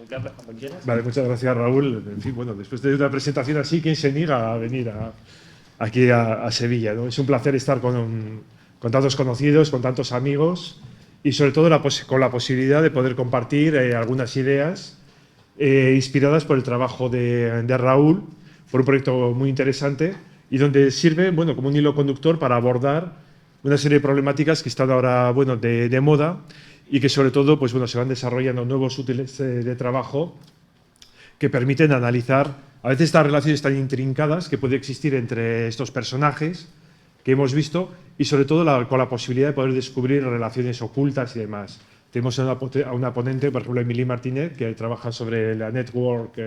Carlos, cuando quieras. Vale, muchas gracias, Raúl. En fin, bueno, después de una presentación así, ¿quién se niega a venir aquí a Sevilla, ¿no? Es un placer estar con tantos conocidos, con tantos amigos y sobre todo con la posibilidad de poder compartir algunas ideas inspiradas por el trabajo de Raúl, por un proyecto muy interesante y donde sirve, bueno, como un hilo conductor para abordar una serie de problemáticas que están ahora, bueno, de moda y que sobre todo, pues bueno, se van desarrollando nuevos útiles de trabajo que permiten analizar a veces estas relaciones tan intrincadas que puede existir entre estos personajes que hemos visto y sobre todo con la posibilidad de poder descubrir relaciones ocultas y demás. Tenemos a una ponente, por ejemplo, Emily Martínez, que trabaja sobre la Network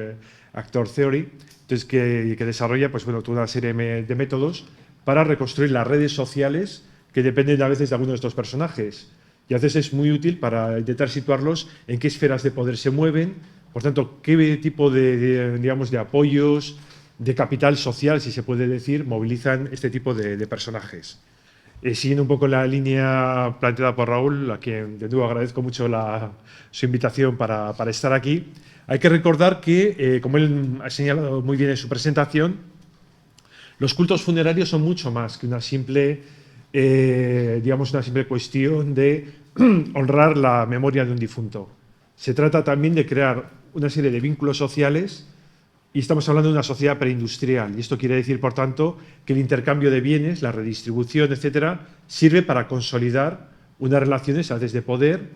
Actor Theory, entonces que desarrolla pues, bueno, toda una serie de métodos para reconstruir las redes sociales que dependen a veces de algunos de estos personajes. Y a veces es muy útil para intentar situarlos en qué esferas de poder se mueven, por tanto, qué tipo digamos, de apoyos, de capital social, si se puede decir, movilizan este tipo de personajes. Siguiendo un poco la línea planteada por Raúl, a quien de nuevo agradezco mucho su invitación para estar aquí, hay que recordar que, como él ha señalado muy bien en su presentación, los cultos funerarios son mucho más que una simple, digamos, una simple cuestión de honrar la memoria de un difunto. Se trata también de crear una serie de vínculos sociales y estamos hablando de una sociedad preindustrial. Y esto quiere decir, por tanto, que el intercambio de bienes, la redistribución, etcétera, sirve para consolidar unas relaciones a veces de poder,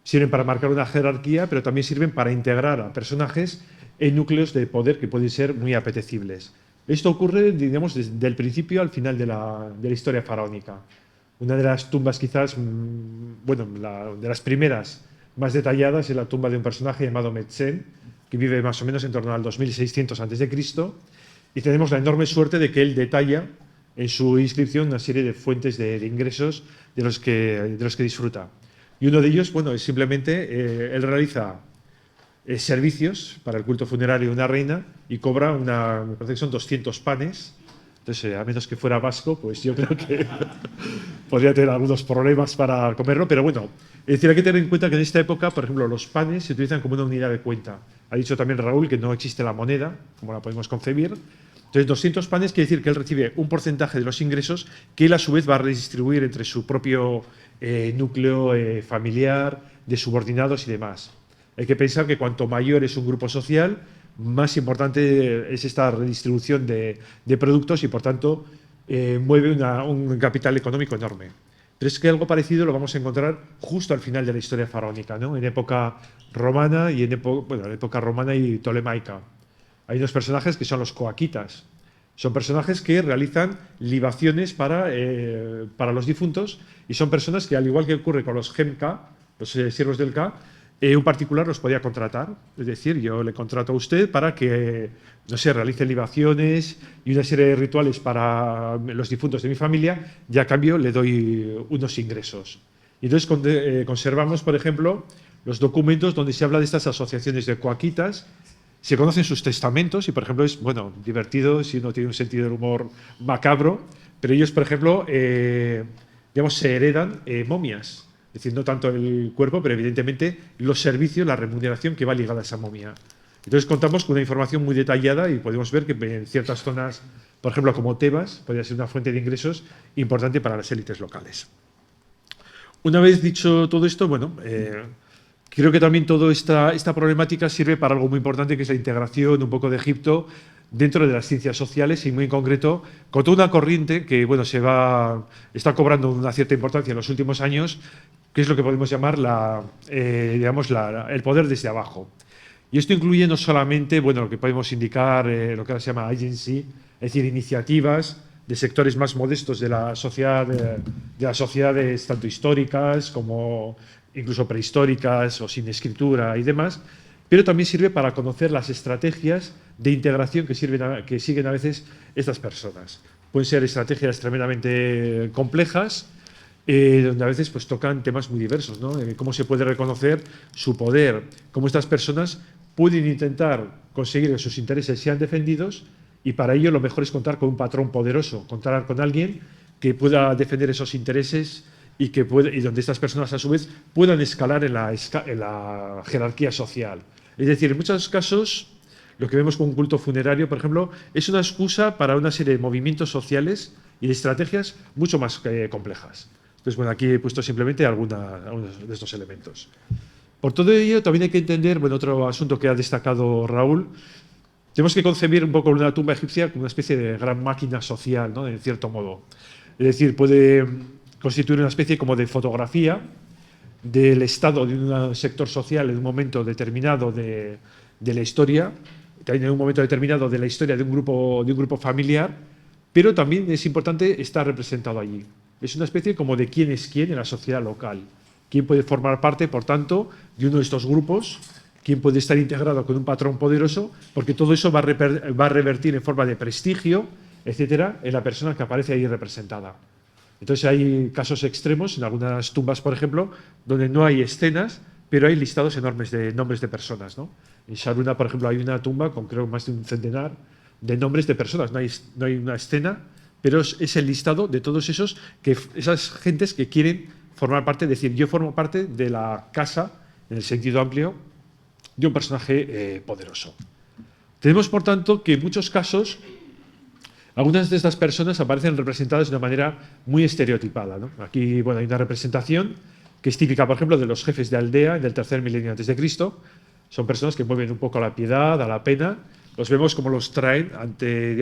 sirven para marcar una jerarquía, pero también sirven para integrar a personajes en núcleos de poder que pueden ser muy apetecibles. Esto ocurre, digamos, desde el principio al final de la historia faraónica. Una de las tumbas quizás, bueno, de las primeras más detalladas es la tumba de un personaje llamado Metzen, que vive más o menos en torno al 2600 a.C., y tenemos la enorme suerte de que él detalla en su inscripción una serie de fuentes de ingresos de los que disfruta. Y uno de ellos, bueno, es simplemente, él realiza servicios para el culto funerario de una reina y cobra me parece que son 200 panes. Entonces, a menos que fuera vasco, pues yo creo que podría tener algunos problemas para comerlo, pero bueno, es decir, hay que tener en cuenta que en esta época, por ejemplo, los panes se utilizan como una unidad de cuenta. Ha dicho también Raúl que no existe la moneda, como la podemos concebir. Entonces, 200 panes quiere decir que él recibe un porcentaje de los ingresos que él a su vez va a redistribuir entre su propio núcleo familiar, de subordinados y demás. Hay que pensar que cuanto mayor es un grupo social, más importante es esta redistribución de productos y, por tanto, mueve un capital económico enorme. Pero es que algo parecido lo vamos a encontrar justo al final de la historia faraónica, ¿no? En época romana y en época romana y tolemaica. Hay unos personajes que son los coaquitas. Son personajes que realizan libaciones para los difuntos y son personas que, al igual que ocurre con los gemka, los siervos del Ka, un particular los podía contratar. Es decir, yo le contrato a usted para que, no sé, realice libaciones y una serie de rituales para los difuntos de mi familia y a cambio le doy unos ingresos. Y entonces conservamos, por ejemplo, los documentos donde se habla de estas asociaciones de coaquitas. Se conocen sus testamentos y, por ejemplo, es, bueno, divertido si uno tiene un sentido del humor macabro, pero ellos, por ejemplo, digamos, se heredan momias. Es decir, no tanto el cuerpo, pero evidentemente los servicios, la remuneración que va ligada a esa momia. Entonces contamos con una información muy detallada y podemos ver que en ciertas zonas, por ejemplo, como Tebas, podría ser una fuente de ingresos importante para las élites locales. Una vez dicho todo esto, bueno, creo que también toda esta problemática sirve para algo muy importante, que es la integración un poco de Egipto dentro de las ciencias sociales y, muy en concreto, con toda una corriente que, bueno, está cobrando una cierta importancia en los últimos años, que es lo que podemos llamar el poder desde abajo. Y esto incluye no solamente, bueno, lo que podemos indicar, lo que ahora se llama agency, es decir, iniciativas de sectores más modestos de la sociedad, de las sociedades tanto históricas como incluso prehistóricas o sin escritura y demás, pero también sirve para conocer las estrategias de integración que siguen a veces estas personas. Pueden ser estrategias tremendamente complejas, donde a veces pues, tocan temas muy diversos, ¿no? Cómo se puede reconocer su poder, cómo estas personas pueden intentar conseguir que sus intereses sean defendidos, y para ello lo mejor es contar con un patrón poderoso, contar con alguien que pueda defender esos intereses y donde estas personas a su vez puedan escalar en la jerarquía social. Es decir, en muchos casos, lo que vemos con un culto funerario, por ejemplo, es una excusa para una serie de movimientos sociales y de estrategias mucho más complejas. Entonces, bueno, aquí he puesto simplemente algunos de estos elementos. Por todo ello, también hay que entender, bueno, otro asunto que ha destacado Raúl, tenemos que concebir un poco una tumba egipcia como una especie de gran máquina social, ¿no? En cierto modo. Es decir, puede constituir una especie como de fotografía del estado de un sector social en un momento determinado de la historia, también en un momento determinado de la historia de un grupo familiar, pero también es importante estar representado allí. Es una especie como de quién es quién en la sociedad local. Quién puede formar parte, por tanto, de uno de estos grupos, quién puede estar integrado con un patrón poderoso, porque todo eso va a revertir en forma de prestigio, etcétera, en la persona que aparece ahí representada. Entonces hay casos extremos, en algunas tumbas, por ejemplo, donde no hay escenas, pero hay listados enormes de nombres de personas, ¿no? En Sharuna, por ejemplo, hay una tumba con creo más de un centenar de nombres de personas. No hay una escena, pero es el listado de todos esas gentes que quieren formar parte, es decir, yo formo parte de la casa, en el sentido amplio, de un personaje poderoso. Tenemos, por tanto, que en muchos casos algunas de estas personas aparecen representadas de una manera muy estereotipada, ¿no? Aquí, bueno, hay una representación que es típica, por ejemplo, de los jefes de aldea del tercer milenio antes de Cristo. Son personas que mueven un poco a la piedad, a la pena. Los vemos como los traen ante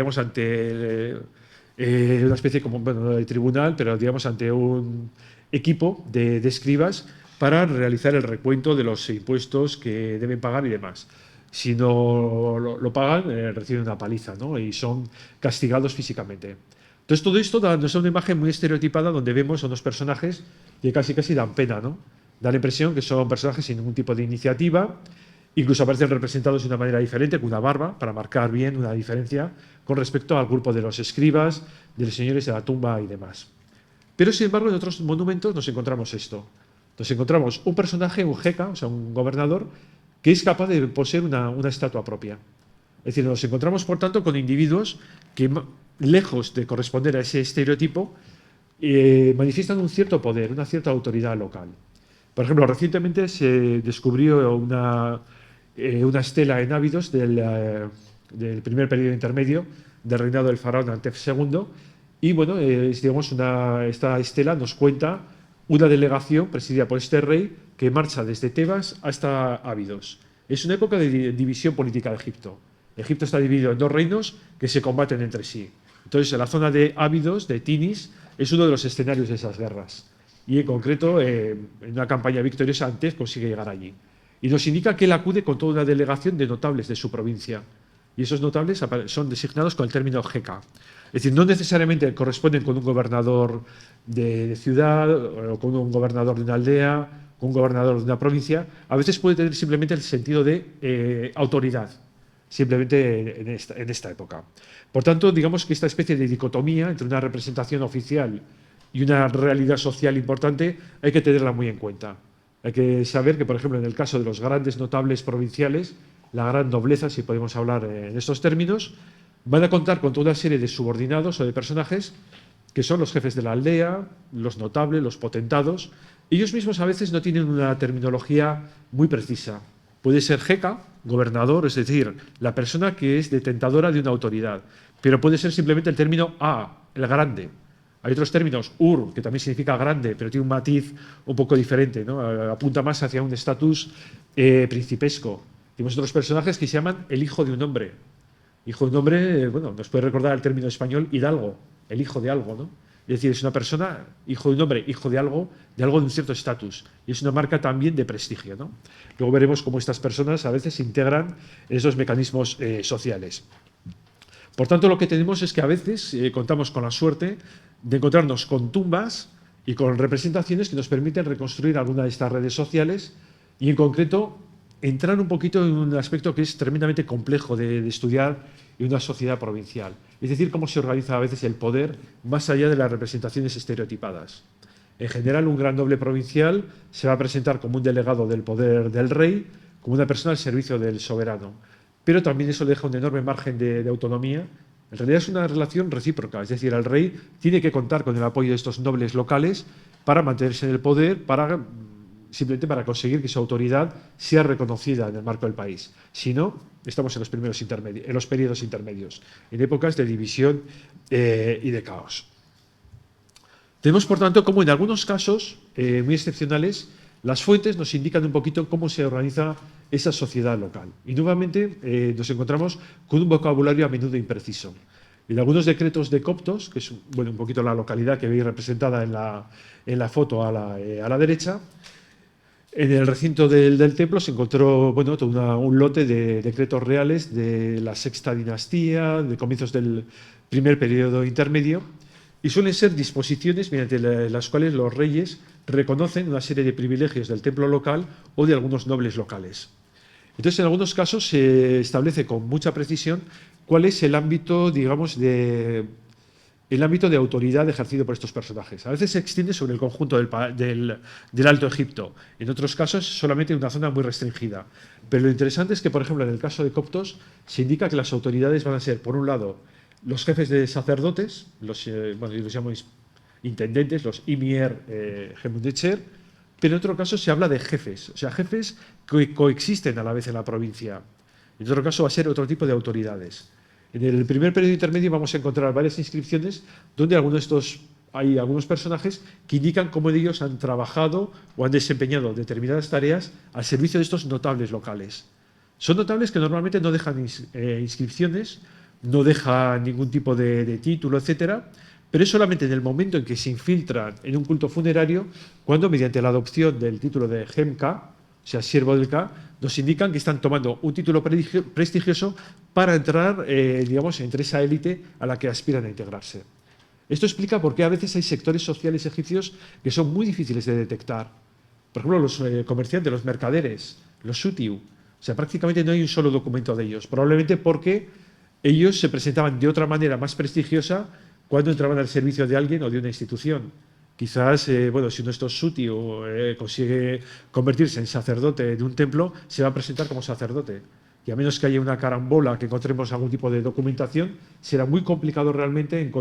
una especie como, bueno, de tribunal, pero digamos ante un equipo de escribas para realizar el recuento de los impuestos que deben pagar y demás. Si no lo pagan, reciben una paliza, ¿no? Y son castigados físicamente. Entonces, todo esto nos da una imagen muy estereotipada donde vemos a unos personajes que casi dan pena, ¿no? Da la impresión que son personajes sin ningún tipo de iniciativa, incluso aparecen representados de una manera diferente, con una barba, para marcar bien una diferencia con respecto al grupo de los escribas, de los señores de la tumba y demás. Pero, sin embargo, en otros monumentos nos encontramos esto. Nos encontramos un personaje, un jeca, o sea, un gobernador, que es capaz de poseer una estatua propia. Es decir, nos encontramos, por tanto, con individuos que, lejos de corresponder a ese estereotipo, manifiestan un cierto poder, una cierta autoridad local. Por ejemplo, recientemente se descubrió una estela en Ábidos del primer periodo intermedio del reinado del faraón Antef II, y bueno, esta estela nos cuenta una delegación presidida por este rey que marcha desde Tebas hasta Ábidos. Es una época de división política de Egipto. Egipto está dividido en dos reinos que se combaten entre sí. Entonces, la zona de Ábidos, de Tinis, es uno de los escenarios de esas guerras. Y en concreto, en una campaña victoriosa, Antef consigue llegar allí. Y nos indica que él acude con toda una delegación de notables de su provincia. Y esos notables son designados con el término jeca. Es decir, no necesariamente corresponden con un gobernador de ciudad o con un gobernador de una aldea, con un gobernador de una provincia. A veces puede tener simplemente el sentido de autoridad, simplemente en esta época. Por tanto, digamos que esta especie de dicotomía entre una representación oficial y una realidad social importante hay que tenerla muy en cuenta. Hay que saber que, por ejemplo, en el caso de los grandes notables provinciales, la gran nobleza, si podemos hablar en estos términos, van a contar con toda una serie de subordinados o de personajes que son los jefes de la aldea, los notables, los potentados. Ellos mismos a veces no tienen una terminología muy precisa. Puede ser jeca, gobernador, es decir, la persona que es detentadora de una autoridad, pero puede ser simplemente el término el grande. Hay otros términos, que también significa grande, pero tiene un matiz un poco diferente, ¿no? Apunta más hacia un estatus principesco. Tenemos otros personajes que se llaman el hijo de un hombre. Hijo de un hombre, bueno, nos puede recordar el término español hidalgo, el hijo de algo, ¿no? Es decir, es una persona, hijo de un hombre, hijo de algo de un cierto estatus. Y es una marca también de prestigio, ¿no? Luego veremos cómo estas personas a veces se integran en esos mecanismos sociales. Por tanto, lo que tenemos es que a veces contamos con la suerte de encontrarnos con tumbas y con representaciones que nos permiten reconstruir alguna de estas redes sociales y, en concreto, entrar un poquito en un aspecto que es tremendamente complejo de estudiar en una sociedad provincial. Es decir, cómo se organiza a veces el poder más allá de las representaciones estereotipadas. En general, un gran noble provincial se va a presentar como un delegado del poder del rey, como una persona al servicio del soberano. Pero también eso deja un enorme margen de autonomía. En realidad es una relación recíproca, es decir, el rey tiene que contar con el apoyo de estos nobles locales para mantenerse en el poder, para simplemente para conseguir que su autoridad sea reconocida en el marco del país. Si no, estamos en los periodos intermedios, en épocas de división y de caos. Tenemos, por tanto, como en algunos casos muy excepcionales, las fuentes nos indican un poquito cómo se organiza esa sociedad local. Y nuevamente nos encontramos con un vocabulario a menudo impreciso. En algunos decretos de coptos, que es un poquito la localidad que veis representada en la foto a la derecha, en el recinto del templo se encontró todo un lote de decretos reales de la sexta dinastía, de comienzos del primer periodo intermedio, y suelen ser disposiciones mediante las cuales los reyes reconocen una serie de privilegios del templo local o de algunos nobles locales. Entonces, en algunos casos se establece con mucha precisión cuál es el ámbito, digamos, de autoridad ejercido por estos personajes. A veces se extiende sobre el conjunto del Alto Egipto, en otros casos solamente en una zona muy restringida. Pero lo interesante es que, por ejemplo, en el caso de coptos, se indica que las autoridades van a ser, por un lado, los jefes de sacerdotes, los llamamos intendentes, los Imier Gemundecher, pero en otro caso se habla de jefes, o sea, jefes que coexisten a la vez en la provincia. En otro caso va a ser otro tipo de autoridades. En el primer periodo intermedio vamos a encontrar varias inscripciones donde hay algunos personajes que indican cómo ellos han trabajado o han desempeñado determinadas tareas al servicio de estos notables locales. Son notables que normalmente no dejan inscripciones, no dejan ningún tipo de título, etcétera, pero es solamente en el momento en que se infiltran en un culto funerario cuando, mediante la adopción del título de Gemka, o sea, siervo del Ka, nos indican que están tomando un título prestigioso para entrar, digamos, entre esa élite a la que aspiran a integrarse. Esto explica por qué a veces hay sectores sociales egipcios que son muy difíciles de detectar. Por ejemplo, los comerciantes, los mercaderes, los sutiu. O sea, prácticamente no hay un solo documento de ellos, probablemente porque ellos se presentaban de otra manera más prestigiosa cuando entraban al servicio de alguien o de una institución. Quizás, si uno de estos sutiu consigue convertirse en sacerdote de un templo, se va a presentar como sacerdote. Y a menos que haya una carambola, que encontremos algún tipo de documentación, será muy complicado realmente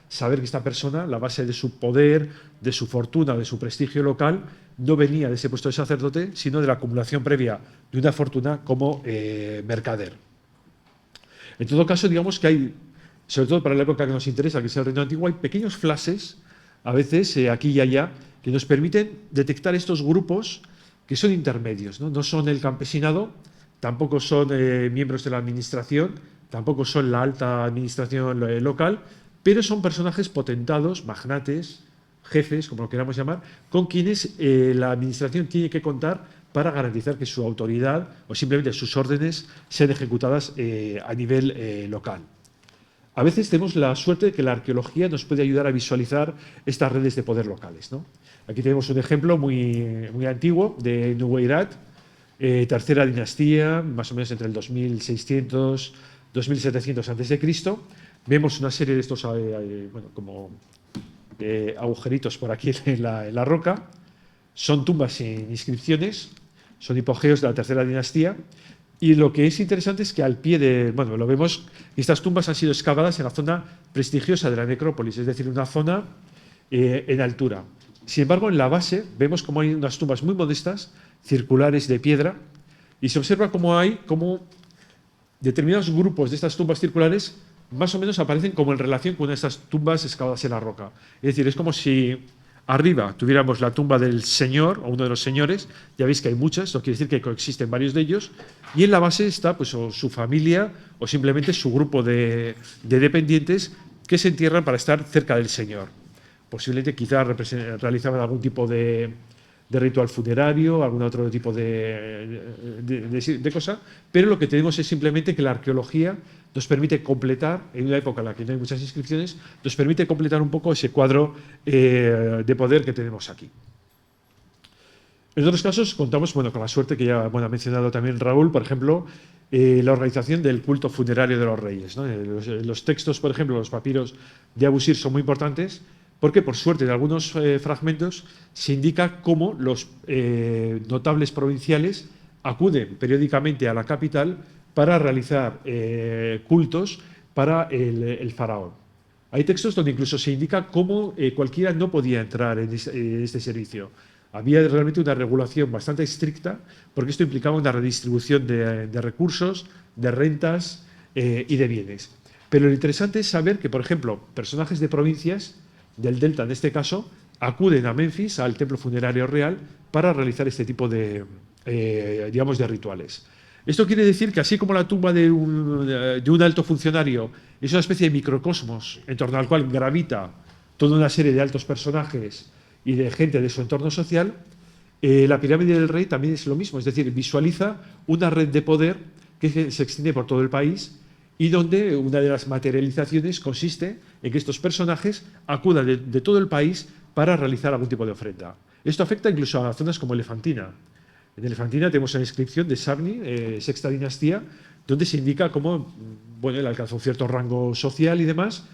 saber que esta persona, la base de su poder, de su fortuna, de su prestigio local, no venía de ese puesto de sacerdote, sino de la acumulación previa de una fortuna como mercader. En todo caso, digamos que hay, sobre todo para la época que nos interesa, que es el Reino Antiguo, hay pequeños flashes, a veces aquí y allá, que nos permiten detectar estos grupos que son intermedios, no son el campesinado, tampoco son miembros de la administración, tampoco son la alta administración local, pero son personajes potentados, magnates, jefes, como lo queramos llamar, con quienes la administración tiene que contar para garantizar que su autoridad o simplemente sus órdenes sean ejecutadas a nivel local. A veces tenemos la suerte de que la arqueología nos puede ayudar a visualizar estas redes de poder locales, ¿no? Aquí tenemos un ejemplo muy antiguo de Nuweirat, tercera dinastía, más o menos entre el 2600 2700 a.C. Vemos una serie de estos como agujeritos por aquí en la roca. Son tumbas sin inscripciones, son hipogeos de la tercera dinastía. Y lo que es interesante es que al pie lo vemos, estas tumbas han sido excavadas en la zona prestigiosa de la necrópolis, es decir, una zona en altura. Sin embargo, en la base vemos como hay unas tumbas muy modestas, circulares de piedra, y se observa cómo determinados grupos de estas tumbas circulares más o menos aparecen como en relación con estas tumbas excavadas en la roca. Es decir, es como si arriba tuviéramos la tumba del señor o uno de los señores, ya veis que hay muchas, esto quiere decir que coexisten varios de ellos, y en la base está pues, o su familia o simplemente su grupo de dependientes que se entierran para estar cerca del señor. Posiblemente quizás realizaban algún tipo de ritual funerario, algún otro tipo de cosa, pero lo que tenemos es simplemente que la arqueología nos permite completar, en una época en la que no hay muchas inscripciones, nos permite completar un poco ese cuadro de poder que tenemos aquí. En otros casos contamos con la suerte que ya ha mencionado también Raúl, por ejemplo, la organización del culto funerario de los reyes, ¿no? Los textos, por ejemplo, los papiros de Abusir son muy importantes porque, por suerte, en algunos fragmentos se indica cómo los notables provinciales acuden periódicamente a la capital para realizar cultos para el faraón. Hay textos donde incluso se indica cómo cualquiera no podía entrar en este servicio. Había realmente una regulación bastante estricta porque esto implicaba una redistribución de recursos, de rentas y de bienes. Pero lo interesante es saber que, por ejemplo, personajes de provincias, del Delta en este caso, acuden a Memphis, al templo funerario real, para realizar este tipo de, digamos, de rituales. Esto quiere decir que así como la tumba de un alto funcionario es una especie de microcosmos en torno al cual gravita toda una serie de altos personajes y de gente de su entorno social, la pirámide del rey también es lo mismo, es decir, visualiza una red de poder que se extiende por todo el país y donde una de las materializaciones consiste en que estos personajes acudan de todo el país para realizar algún tipo de ofrenda. Esto afecta incluso a zonas como Elefantina. En Elefantina tenemos una inscripción de Sarni, sexta dinastía, donde se indica cómo, bueno, él alcanzó un cierto rango social y demás,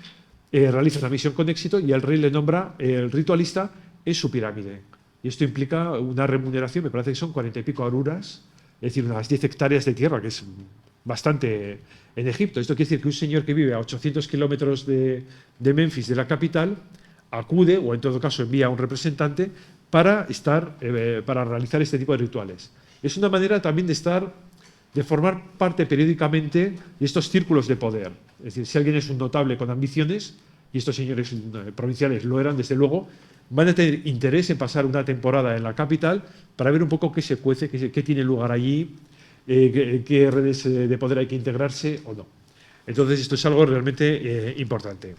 realiza una misión con éxito y el rey le nombra el ritualista en su pirámide. Y esto implica una remuneración, me parece que son 40 y pico aruras, es decir, unas 10 hectáreas de tierra, que es bastante en Egipto. Esto quiere decir que un señor que vive a 800 kilómetros de Memphis, de la capital, acude, o en todo caso envía a un representante, para realizar este tipo de rituales. Es una manera también de formar parte periódicamente de estos círculos de poder. Es decir, si alguien es un notable con ambiciones, y estos señores provinciales lo eran, desde luego, van a tener interés en pasar una temporada en la capital para ver un poco qué se cuece, qué tiene lugar allí, qué redes de poder hay que integrarse o no. Entonces, esto es algo realmente importante.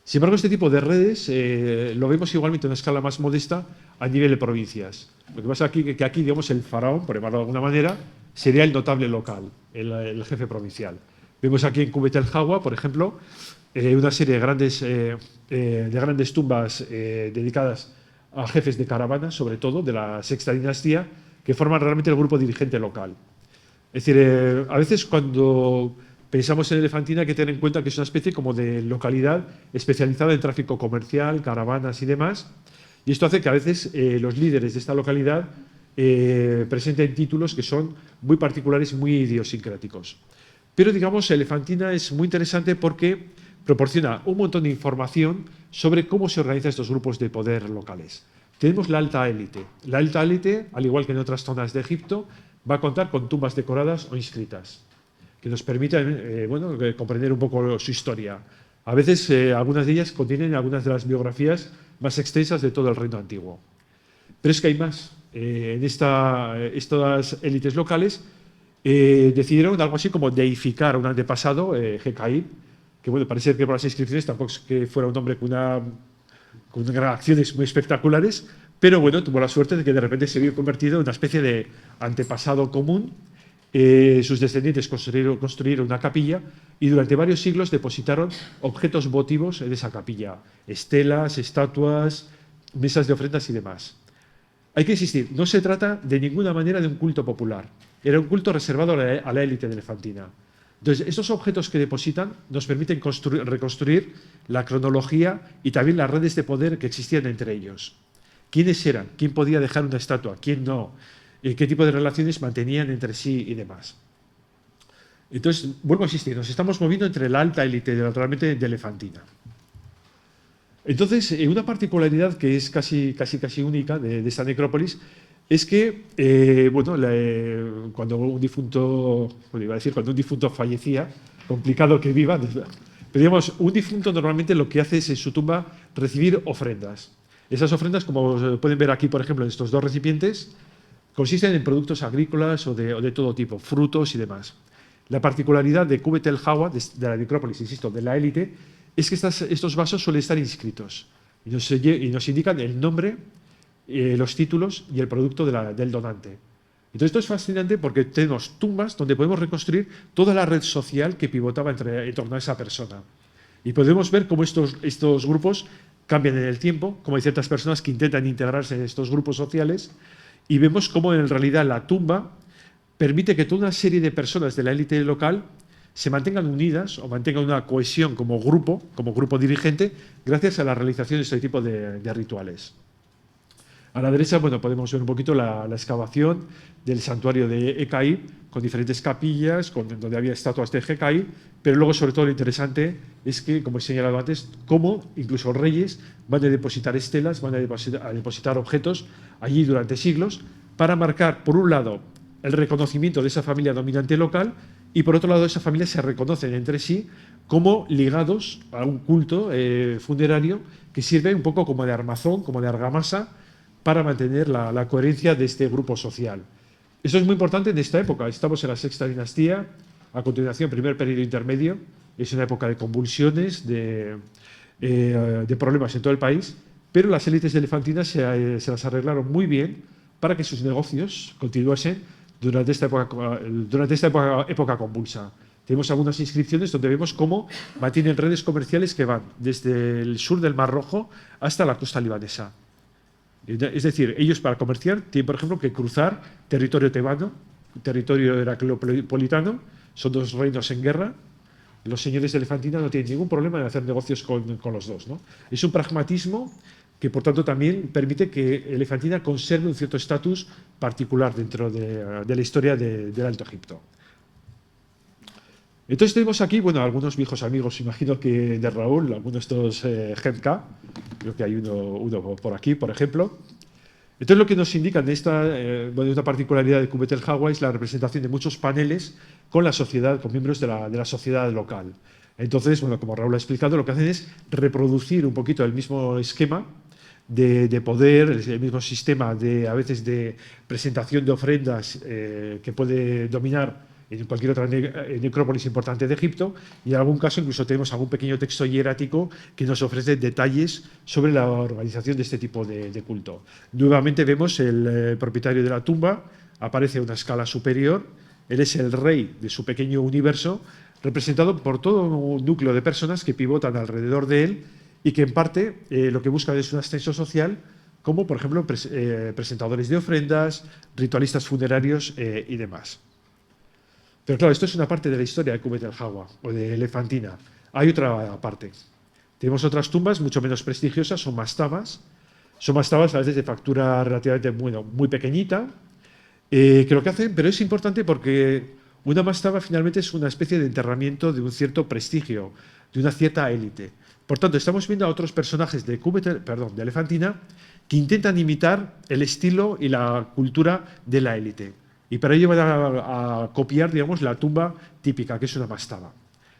Sin embargo, este tipo de redes lo vemos igualmente en una escala más modesta a nivel de provincias. Lo que pasa aquí que aquí, digamos, el faraón, por llamarlo de alguna manera, sería el notable local, el jefe provincial. Vemos aquí en Kubet el Hawa, por ejemplo, una serie de grandes tumbas dedicadas a jefes de caravanas, sobre todo de la sexta dinastía, que forman realmente el grupo dirigente local. Es decir, a veces cuando pensamos en Elefantina hay que tener en cuenta que es una especie como de localidad especializada en tráfico comercial, caravanas y demás, y esto hace que a veces los líderes de esta localidad presenten títulos que son muy particulares y muy idiosincráticos. Pero, digamos, Elefantina es muy interesante porque proporciona un montón de información sobre cómo se organizan estos grupos de poder locales. Tenemos la alta élite. La alta élite, al igual que en otras zonas de Egipto, va a contar con tumbas decoradas o inscritas, que nos permiten comprender un poco su historia. A veces, algunas de ellas contienen algunas de las biografías más extensas de todo el reino antiguo. Pero es que hay más. En estas élites locales decidieron algo así como deificar a un antepasado, Jecaí, que bueno, parece que por las inscripciones tampoco es que fuera un hombre con acciones muy espectaculares, pero bueno, tuvo la suerte de que de repente se vio convertido en una especie de antepasado común. Sus descendientes construyeron una capilla y durante varios siglos depositaron objetos votivos en esa capilla, estelas, estatuas, mesas de ofrendas y demás. Hay que insistir, no se trata de ninguna manera de un culto popular, era un culto reservado a la élite de Elefantina. Entonces, estos objetos que depositan nos permiten reconstruir la cronología y también las redes de poder que existían entre ellos. ¿Quiénes eran? ¿Quién podía dejar una estatua? ¿Quién no? ¿Qué tipo de relaciones mantenían entre sí y demás? Entonces, vuelvo a insistir, nos estamos moviendo entre la alta élite realmente de Elefantina. Entonces, una particularidad que es casi única de esta necrópolis es que, cuando un difunto fallecía, complicado que viva, pero digamos, un difunto normalmente lo que hace es en su tumba recibir ofrendas. Esas ofrendas, como pueden ver aquí, por ejemplo, en estos dos recipientes, consisten en productos agrícolas o de todo tipo, frutos y demás. La particularidad de Kubet el Hawa, de la necrópolis, insisto, de la élite, es que estos vasos suelen estar inscritos y nos indican el nombre, los títulos y el producto del donante. Entonces, esto es fascinante porque tenemos tumbas donde podemos reconstruir toda la red social que pivotaba en torno a esa persona. Y podemos ver cómo estos grupos cambian en el tiempo, como hay ciertas personas que intentan integrarse en estos grupos sociales, y vemos cómo en realidad la tumba permite que toda una serie de personas de la élite local se mantengan unidas o mantengan una cohesión como grupo dirigente, gracias a la realización de este tipo de rituales. A la derecha, bueno, podemos ver un poquito la excavación del santuario de Ecaí, con diferentes capillas, donde había estatuas de Hecai, pero luego, sobre todo, lo interesante es que, como he señalado antes, cómo incluso reyes van a depositar estelas, van a depositar objetos allí durante siglos para marcar, por un lado, el reconocimiento de esa familia dominante local y, por otro lado, esas familias se reconocen entre sí como ligados a un culto funerario que sirve un poco como de armazón, como de argamasa, para mantener la coherencia de este grupo social. Eso es muy importante en esta época. Estamos en la sexta dinastía, a continuación, primer periodo intermedio. Es una época de convulsiones, de problemas en todo el país, pero las élites elefantinas se las arreglaron muy bien para que sus negocios continuasen durante esta época convulsa. Tenemos algunas inscripciones donde vemos cómo mantienen redes comerciales que van desde el sur del Mar Rojo hasta la costa libanesa. Es decir, ellos para comerciar tienen, por ejemplo, que cruzar territorio tebano, territorio heracleopolitano, son dos reinos en guerra. Los señores de Elefantina no tienen ningún problema en hacer negocios con los dos, ¿no? Es un pragmatismo que, por tanto, también permite que Elefantina conserve un cierto estatus particular dentro de la historia del Alto Egipto. Entonces tenemos aquí, bueno, algunos viejos amigos, imagino que de Raúl, algunos de estos Gemka, creo que hay uno por aquí, por ejemplo. Entonces lo que nos indican de esta particularidad de Kubet el Hawa es la representación de muchos paneles con la sociedad, con miembros de la sociedad local. Entonces, bueno, como Raúl ha explicado, lo que hacen es reproducir un poquito el mismo esquema de poder, el mismo sistema a veces de presentación de ofrendas que puede dominar en cualquier otra necrópolis importante de Egipto, y en algún caso incluso tenemos algún pequeño texto hierático que nos ofrece detalles sobre la organización de este tipo de culto. Nuevamente vemos el propietario de la tumba, aparece a una escala superior, él es el rey de su pequeño universo, representado por todo un núcleo de personas que pivotan alrededor de él y que en parte lo que busca es un ascenso social, como por ejemplo presentadores de ofrendas, ritualistas funerarios y demás. Pero claro, esto es una parte de la historia de Kubet el Hawa o de Elefantina. Hay otra parte. Tenemos otras tumbas mucho menos prestigiosas, son mastabas. Son mastabas a veces de factura relativamente muy pequeñita, que lo que hacen, pero es importante porque una mastaba finalmente es una especie de enterramiento de un cierto prestigio, de una cierta élite. Por tanto, estamos viendo a otros personajes de Elefantina que intentan imitar el estilo y la cultura de la élite. Y para ello van a copiar, digamos, la tumba típica, que es una mastaba.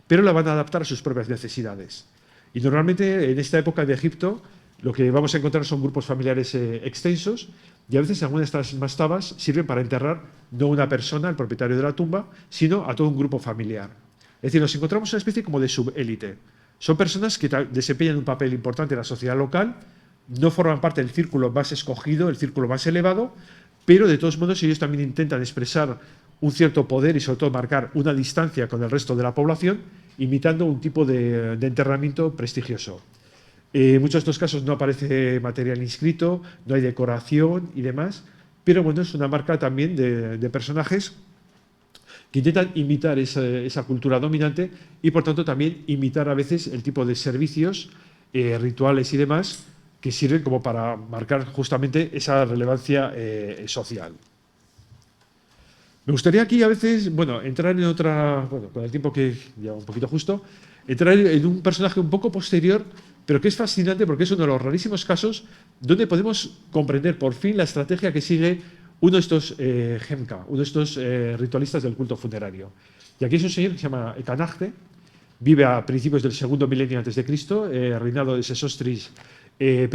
Pero la van a adaptar a sus propias necesidades. Y normalmente en esta época de Egipto lo que vamos a encontrar son grupos familiares extensos, y a veces algunas de estas mastabas sirven para enterrar no a una persona, el propietario de la tumba, sino a todo un grupo familiar. Es decir, nos encontramos una especie como de subélite. Son personas que desempeñan un papel importante en la sociedad local, no forman parte del círculo más escogido, el círculo más elevado, pero de todos modos ellos también intentan expresar un cierto poder y sobre todo marcar una distancia con el resto de la población, imitando un tipo de enterramiento prestigioso. En muchos de estos casos no aparece material inscrito, no hay decoración y demás, pero bueno, es una marca también de personajes que intentan imitar esa cultura dominante y por tanto también imitar a veces el tipo de servicios, rituales y demás que sirven como para marcar justamente esa relevancia social. Me gustaría aquí a veces, bueno, entrar en otra, bueno, con el tiempo que lleva un poquito justo, entrar en un personaje un poco posterior, pero que es fascinante porque es uno de los rarísimos casos donde podemos comprender por fin la estrategia que sigue uno de estos Gemka, uno de estos ritualistas del culto funerario. Y aquí es un señor que se llama Ekanagte, vive a principios del segundo milenio antes de Cristo, reinado de Sesostris I,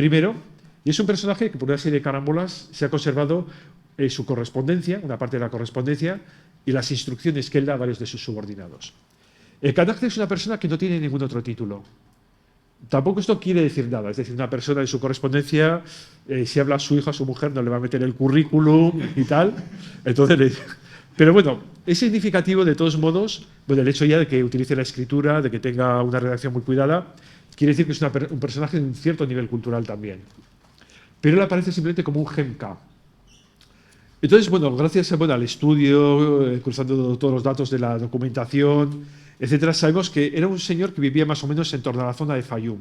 y es un personaje que por una serie de carámbolas se ha conservado su correspondencia, una parte de la correspondencia, y las instrucciones que él da a varios de sus subordinados. Ekanagte es una persona que no tiene ningún otro título. Tampoco esto quiere decir nada, es decir, una persona en su correspondencia, si habla a su hijo, a su mujer, no le va a meter el currículum y tal. Entonces, pero bueno, es significativo de todos modos, bueno, el hecho ya de que utilice la escritura, de que tenga una redacción muy cuidada, quiere decir que es un personaje de un cierto nivel cultural también. Pero él aparece simplemente como un Gemka. Entonces, bueno, gracias al estudio, cruzando todos los datos de la documentación, etcétera, sabemos que era un señor que vivía más o menos en torno a la zona de Fayum.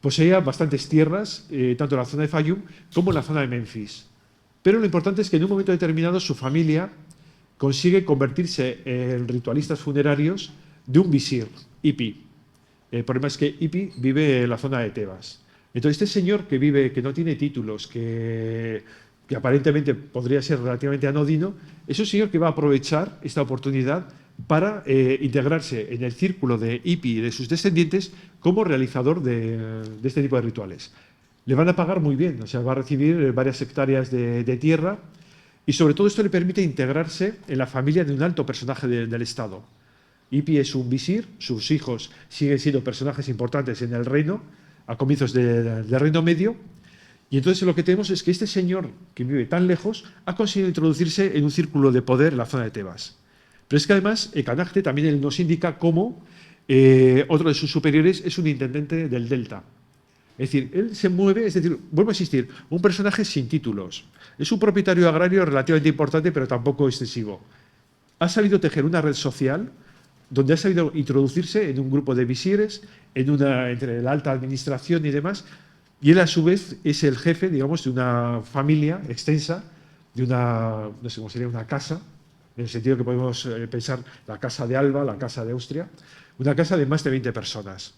Poseía bastantes tierras, tanto en la zona de Fayum como en la zona de Memphis. Pero lo importante es que en un momento determinado su familia consigue convertirse en ritualistas funerarios de un visir, Ipi. El problema es que Ipi vive en la zona de Tebas. Entonces, este señor que vive, que no tiene títulos, que aparentemente podría ser relativamente anodino, es un señor que va a aprovechar esta oportunidad para integrarse en el círculo de Ipi y de sus descendientes como realizador de este tipo de rituales. Le van a pagar muy bien, o sea, va a recibir varias hectáreas de tierra y sobre todo esto le permite integrarse en la familia de un alto personaje del Estado. Ipi es un visir, sus hijos siguen siendo personajes importantes en el reino, a comienzos del Reino Medio, y entonces lo que tenemos es que este señor que vive tan lejos ha conseguido introducirse en un círculo de poder en la zona de Tebas. Pero es que además Ecanacte también nos indica cómo otro de sus superiores es un intendente del Delta. Es decir, él se mueve, es decir, vuelve a existir, un personaje sin títulos. Es un propietario agrario relativamente importante, pero tampoco excesivo. Ha sabido tejer una red social donde ha sabido introducirse en un grupo de visires, entre la alta administración y demás, y él a su vez es el jefe, digamos, de una familia extensa, de una, no sé cómo sería, una casa, en el sentido que podemos pensar la casa de Alba, la casa de Austria, una casa de más de 20 personas.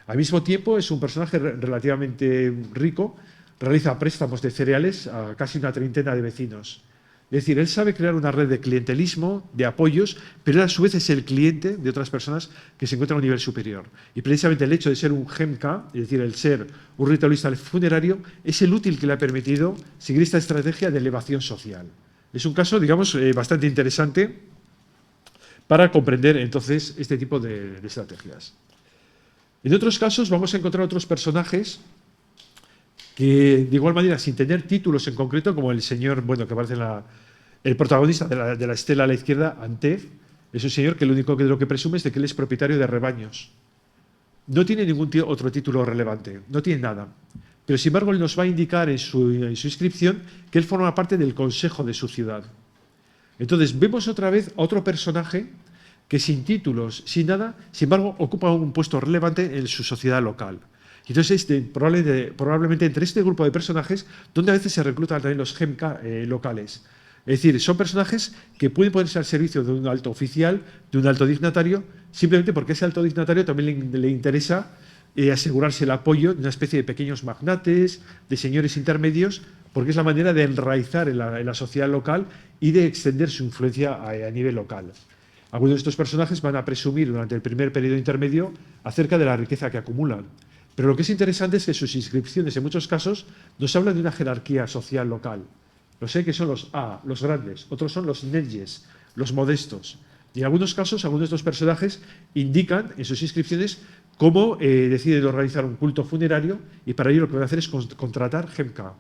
Al mismo tiempo es un personaje relativamente rico, realiza préstamos de cereales a casi una treintena de vecinos. Es decir, él sabe crear una red de clientelismo, de apoyos, pero él a su vez es el cliente de otras personas que se encuentran a un nivel superior. Y precisamente el hecho de ser un gemka, es decir, el ser un ritualista funerario, es el útil que le ha permitido seguir esta estrategia de elevación social. Es un caso, digamos, bastante interesante para comprender entonces este tipo de estrategias. En otros casos vamos a encontrar otros personajes que, de igual manera, sin tener títulos en concreto, como el señor, bueno, que aparece el protagonista de la estela a la izquierda, Antef, es un señor que lo único de lo que presume es de que él es propietario de rebaños. No tiene ningún otro título relevante, no tiene nada. Pero, sin embargo, él nos va a indicar en su inscripción que él forma parte del consejo de su ciudad. Entonces, vemos otra vez a otro personaje que sin títulos, sin nada, sin embargo, ocupa un puesto relevante en su sociedad local. Entonces, probablemente entre este grupo de personajes, donde a veces se reclutan también los gemka locales. Es decir, son personajes que pueden ponerse al servicio de un alto oficial, de un alto dignatario, simplemente porque ese alto dignatario también le interesa asegurarse el apoyo de una especie de pequeños magnates, de señores intermedios, porque es la manera de enraizar en la sociedad local y de extender su influencia a nivel local. Algunos de estos personajes van a presumir durante el primer periodo intermedio acerca de la riqueza que acumulan. Pero lo que es interesante es que sus inscripciones, en muchos casos, nos hablan de una jerarquía social local. Los que son los A, los grandes, otros son los neyes, los modestos. Y en algunos casos, algunos de estos personajes indican en sus inscripciones cómo deciden organizar un culto funerario y para ello lo que van a hacer es contratar gemka.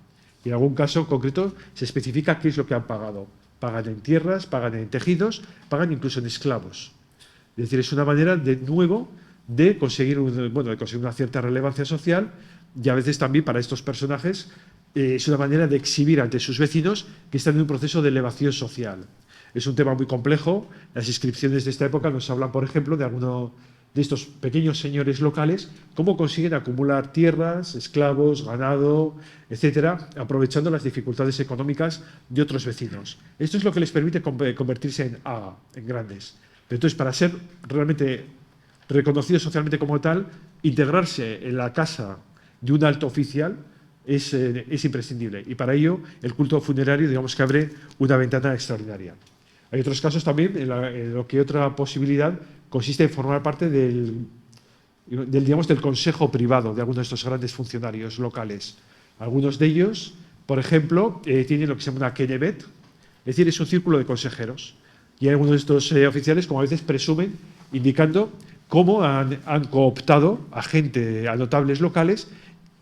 Y en algún caso concreto se especifica qué es lo que han pagado. Pagan en tierras, pagan en tejidos, pagan incluso en esclavos. Es decir, es una manera de nuevo de conseguir una cierta relevancia social y a veces también para estos personajes es una manera de exhibir ante sus vecinos que están en un proceso de elevación social. Es un tema muy complejo. Las inscripciones de esta época nos hablan, por ejemplo, de alguno de estos pequeños señores locales, cómo consiguen acumular tierras, esclavos, ganado, etcétera, aprovechando las dificultades económicas de otros vecinos. Esto es lo que les permite convertirse en aga, en grandes. Pero entonces, para ser realmente reconocido socialmente como tal, integrarse en la casa de un alto oficial es imprescindible. Y para ello, el culto funerario, digamos que abre una ventana extraordinaria. Hay otros casos también en lo que otra posibilidad consiste en formar parte del consejo privado de algunos de estos grandes funcionarios locales. Algunos de ellos, por ejemplo, tienen lo que se llama una kenebet, es decir, es un círculo de consejeros. Y hay algunos de estos oficiales, como a veces presumen, indicando cómo han cooptado a notables locales.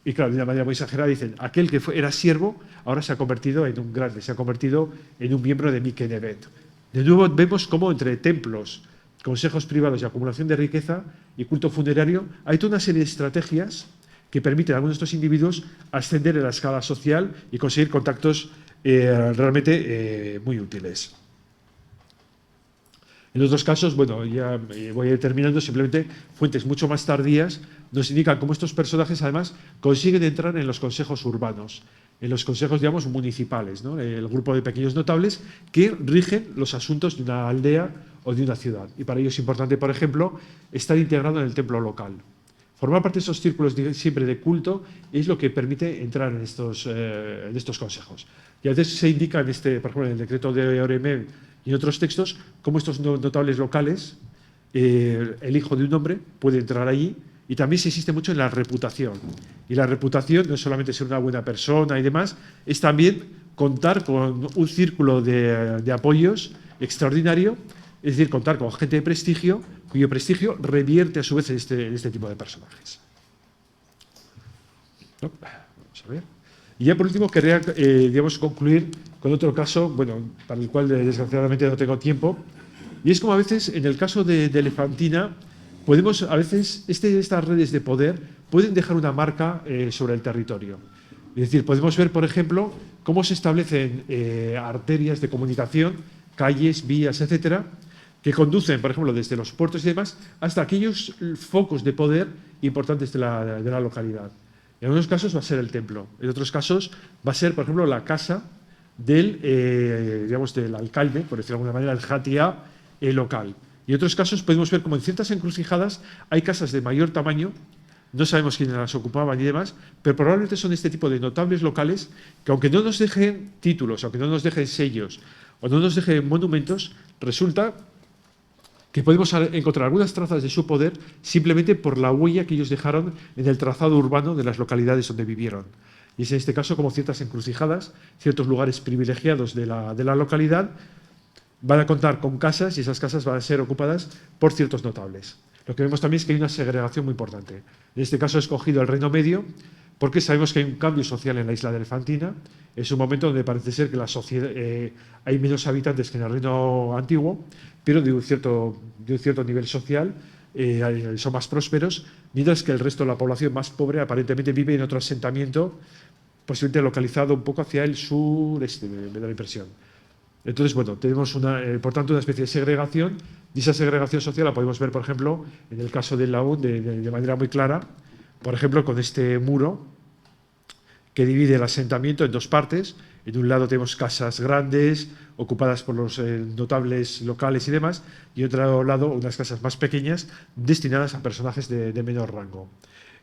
Y claro, de una manera muy exagerada dicen, aquel que era siervo ahora se ha convertido en un grande, se ha convertido en un miembro de mi kenebet. De nuevo vemos cómo entre templos, consejos privados y acumulación de riqueza y culto funerario hay toda una serie de estrategias que permiten a algunos de estos individuos ascender en la escala social y conseguir contactos realmente muy útiles. En otros casos, bueno, ya voy a ir terminando, simplemente fuentes mucho más tardías nos indican cómo estos personajes además consiguen entrar en los consejos urbanos, en los consejos, digamos, municipales, ¿no? El grupo de pequeños notables que rigen los asuntos de una aldea o de una ciudad. Y para ello es importante, por ejemplo, estar integrado en el templo local. Formar parte de esos círculos siempre de culto es lo que permite entrar en estos consejos. Y a veces se indica, por ejemplo, en el decreto de Oremé y en otros textos, cómo estos notables locales, el hijo de un hombre puede entrar allí, y también se insiste mucho en la reputación. Y la reputación no es solamente ser una buena persona y demás, es también contar con un círculo de apoyos extraordinario, es decir, contar con gente de prestigio, cuyo prestigio revierte a su vez en este tipo de personajes. ¿No? Vamos a ver. Y ya por último querría, digamos, concluir con otro caso, bueno, para el cual desgraciadamente no tengo tiempo, y es como a veces, en el caso de Elefantina, podemos, a veces, estas redes de poder pueden dejar una marca sobre el territorio. Es decir, podemos ver, por ejemplo, cómo se establecen arterias de comunicación, calles, vías, etcétera, que conducen, por ejemplo, desde los puertos y demás, hasta aquellos focos de poder importantes de la localidad. En algunos casos va a ser el templo, en otros casos va a ser, por ejemplo, la casa del alcalde, por decirlo de alguna manera, el jatia local. Y en otros casos podemos ver como en ciertas encrucijadas hay casas de mayor tamaño, no sabemos quiénes las ocupaban y demás, pero probablemente son este tipo de notables locales que, aunque no nos dejen títulos, aunque no nos dejen sellos o no nos dejen monumentos, resulta que podemos encontrar algunas trazas de su poder simplemente por la huella que ellos dejaron en el trazado urbano de las localidades donde vivieron. Y es en este caso como ciertas encrucijadas, ciertos lugares privilegiados de la localidad van a contar con casas y esas casas van a ser ocupadas por ciertos notables. Lo que vemos también es que hay una segregación muy importante. En este caso he escogido el Reino Medio porque sabemos que hay un cambio social en la isla de Elefantina. Es un momento donde parece ser que la sociedad, hay menos habitantes que en el Reino Antiguo, pero de un cierto nivel social, son más prósperos, mientras que el resto de la población más pobre aparentemente vive en otro asentamiento, posiblemente localizado un poco hacia el sureste, me da la impresión. Entonces, bueno, tenemos por tanto una especie de segregación, y esa segregación social la podemos ver, por ejemplo, en el caso del Laúd de manera muy clara, por ejemplo, con este muro que divide el asentamiento en dos partes. En un lado tenemos casas grandes, ocupadas por los notables locales y demás, y en otro lado unas casas más pequeñas, destinadas a personajes de menor rango.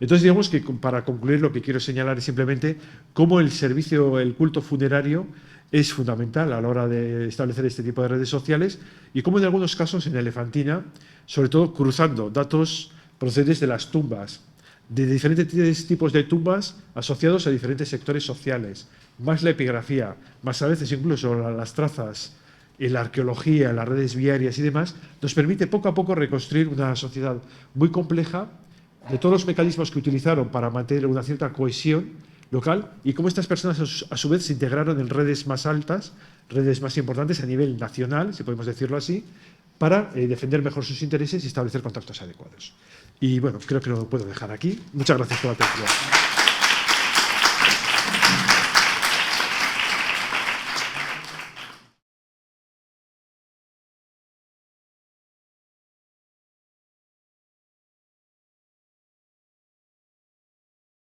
Entonces, digamos que para concluir lo que quiero señalar es simplemente cómo el culto funerario es fundamental a la hora de establecer este tipo de redes sociales y cómo en algunos casos en Elefantina, sobre todo cruzando datos procedentes de las tumbas, de diferentes tipos de tumbas asociados a diferentes sectores sociales, más la epigrafía, más a veces incluso las trazas en la arqueología, en las redes viarias y demás, nos permite poco a poco reconstruir una sociedad muy compleja de todos los mecanismos que utilizaron para mantener una cierta cohesión local y cómo estas personas a su vez se integraron en redes más altas, redes más importantes a nivel nacional, si podemos decirlo así, para defender mejor sus intereses y establecer contactos adecuados. Y bueno, creo que lo puedo dejar aquí. Muchas gracias por la atención.